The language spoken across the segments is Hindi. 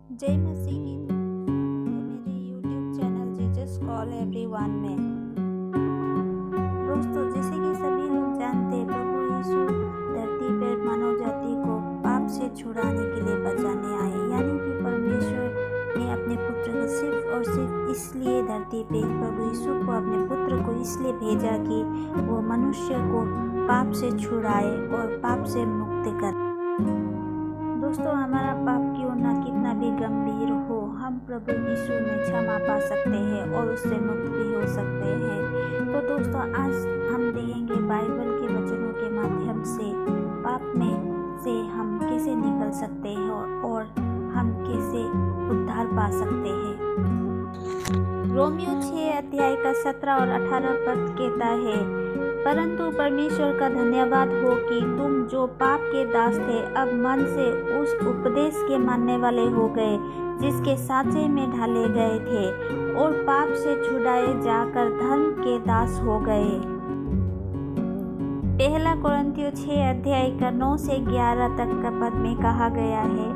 जय मसीह की मेरे YouTube channel Jesus call everyone में। दोस्तों, जैसे कि सभी लोग जानते हैं, प्रभु यीशु धरती पर मानव जाति को पाप से छुड़ाने के लिए बचाने आए। यानी कि परमेश्वर ने अपने पुत्र को सिर्फ और सिर्फ इसलिए धरती पे प्रभु यीशु को अपने पुत्र को इसलिए भेजा कि वो मनुष्य को पाप से छुड़ाए और पाप से मुक्त करे। दोस्तों, हमारा पाप क्यों ना कितना भी गंभीर हो, हम प्रभु यीशु में क्षमा पा सकते हैं और उससे मुक्त भी हो सकते हैं। तो दोस्तों, आज हम देखेंगे बाइबल के वचनों के माध्यम से पाप में से हम कैसे निकल सकते हैं और हम कैसे उद्धार पा सकते हैं। रोमियो 6 अध्याय का 17 और 18 पद कहता है, परंतु परमेश्वर का धन्यवाद हो कि तुम जो पाप के दास थे अब मन से उस उपदेश के मानने वाले हो गए जिसके साँचे में ढाले गए थे और पाप से छुड़ाए जाकर धर्म के दास हो गए। पहला कोरिन्थियों 6 अध्याय का 9 से 11 तक का पद में कहा गया है,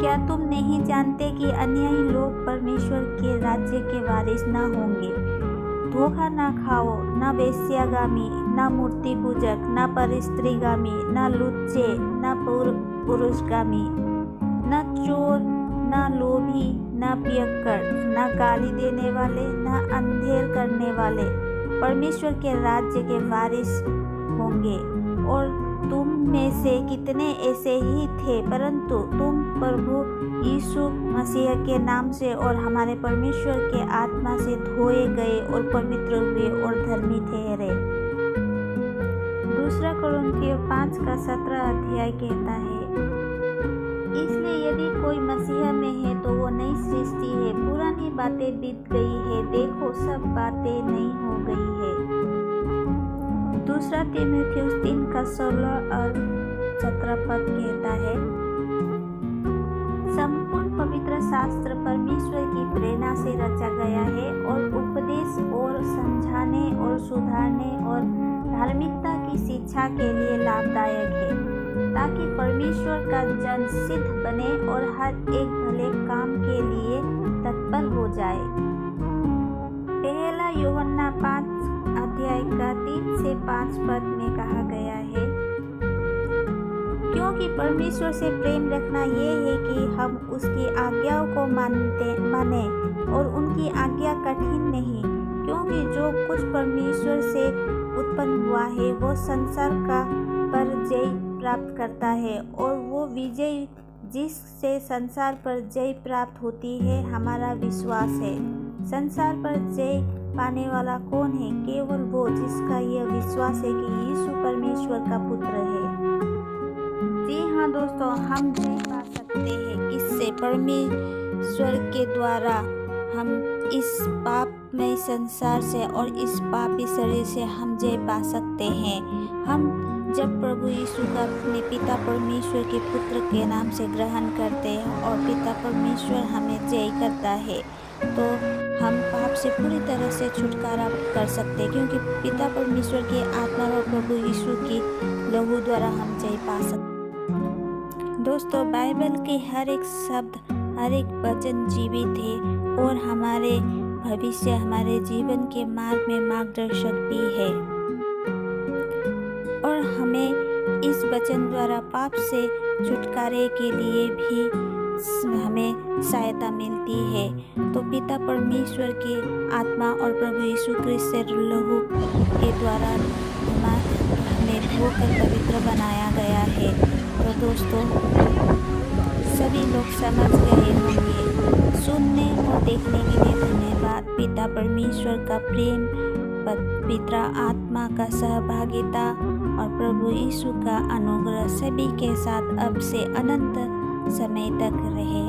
क्या तुम नहीं जानते कि अन्यायी लोग परमेश्वर के राज्य के वारिस न होंगे। धोखा न खाओ, न वेश्यागामी, न मूर्ति पूजक, न परस्त्रीगामी, न लुच्चे, न पुरुषगामी, न चोर, न लोभी, न पियक्कड़, न गाली देने वाले, न अंधेर करने वाले परमेश्वर के राज्य के वारिस होंगे। और तुम में से कितने ऐसे ही थे, परंतु तुम प्रभु यीशु मसीह के नाम से और हमारे परमेश्वर के आत्मा से धोए गए और पवित्र हुए और धर्मी ठहरे। दूसरा कोरिन्थियों 5 का 17 अध्याय कहता है, इसलिए यदि कोई मसीह में है तो वो नई सृष्टि है, पुरानी बातें बीत गई है, देखो सब बातें नई हो गई है। दूसरा तीमुथियुस 3 का 16 और 17 पद कहता है, संपूर्ण पवित्र शास्त्र परमेश्वर की प्रेरणा से रचा गया है और उपदेश और समझाने और सुधारने और धार्मिकता की शिक्षा के लिए लाभदायक है, ताकि परमेश्वर का जन सिद्ध बने और हर एक भले काम के लिए तत्पर हो जाए। पहला यूहन्ना 5 अध्याय का 3 से 5 पद में कहा गया है, क्योंकि परमेश्वर से प्रेम रखना ये है कि हम उसकी आज्ञाओं को माने और उनकी आज्ञा कठिन नहीं, क्योंकि जो कुछ परमेश्वर से उत्पन्न हुआ है वो संसार का पर जय प्राप्त करता है और वो विजय जिससे संसार पर जय प्राप्त होती है हमारा विश्वास है। संसार पर जय पाने वाला कौन है? केवल वो जिसका यह विश्वास है कि यीशु परमेश्वर का पुत्र है। जी हाँ दोस्तों, हम जय पा सकते हैं किससे? परमेश्वर के द्वारा हम इस पापमय संसार से और इस पापी शरीर से हम जय पा सकते हैं। हम जब प्रभु यीशु का अपने पिता परमेश्वर के पुत्र के नाम से ग्रहण करते हैं और पिता परमेश्वर हमें जय करता है, तो हम पाप से पूरी तरह से छुटकारा कर सकते हैं, क्योंकि पिता परमेश्वर के आत्मा और प्रभु यीशु की लहू द्वारा हम जय पा सकते हैं। दोस्तों, बाइबल के हर एक शब्द, हर एक वचन जीवित है और हमारे भविष्य, हमारे जीवन के मार्ग में मार्गदर्शक भी है और हमें इस वचन द्वारा पाप से छुटकारे के लिए भी हमें सहायता मिलती है। तो पिता परमेश्वर के आत्मा और प्रभु यीशु क्रिस्त से लहू के द्वारा हमें धोकर पवित्र बनाया गया है। तो दोस्तों, सभी लोग समझ गए होंगे। सुनने और देखने के लिए धन्यवाद। पिता परमेश्वर का प्रेम, पवित्र आत्मा का सहभागिता और प्रभु यीशु का अनुग्रह सभी के साथ अब से अनंत समय तक रहे।